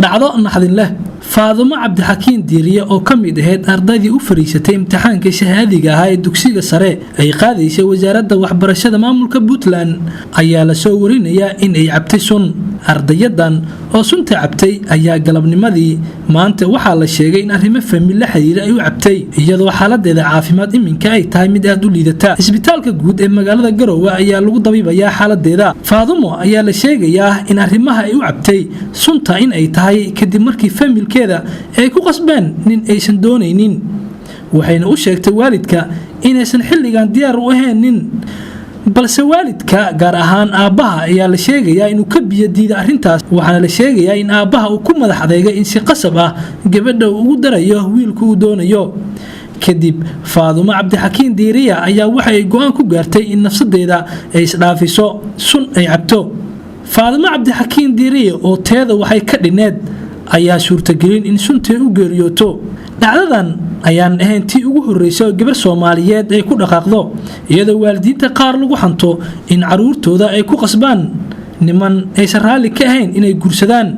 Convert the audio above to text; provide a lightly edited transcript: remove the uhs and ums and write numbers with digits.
dhacdo naxdin leh Faadumo Cabdixakiin Diiriye oo kamid ahayd ardaydii u fariisatay imtixaanka shahaadiga ah ee dugsiga sare ay qaadaysay wasaaradda waxbarashada maamulka Puntland ayaa la soo warinayaa in ay cabtay sun ardayadan oo sunta cabtay ayaa galabnimadii maanta waxaa la sheegay in arrimo famil xiriir ay u cabtay iyadoo xaaladeeda caafimaad iminka ay tahay mid aad u liidata isbitaalka guud ee magaalada Garowe ayaa lagu dabiibayaa xaaladeeda Faadumo ayaa la sheegayaa in arrimaha ay u cabtay sunta in ay tahay kadib markii familkeeda ay ku qasbeen nin aysan doonaynin waxayna u sheegtay waalidka inaysan xilligan diyaar u ahayn balse waalidka gaar ahaan aabaha ayaa la sheegayaa inuu ka biyo diiday arrintaas waxaana la sheegayaa in aabaha uu ku madax adeegay in si qasab ah gabadha ugu darayo wiilku uu doonayo kadib Faadumo Cabdixakiin Diiriye ayaa waxay go'aan ku gaartay in nafsadeeda ay isdhaafiso sun ay cabto Faadumo Cabdixakiin Diiriye oo teeda waxay ka dhineed ayaa suurtagelin in sunta u geeriyooto dhacdadan ayaan ahayn tii ugu horeysay gabar Soomaaliyeed ay ku dhaqaaqdo iyadoo waalidiinta qaar lagu xanto in caruurtooda ay ku qasbaan niman ay raali ka ahayn inay guursadaan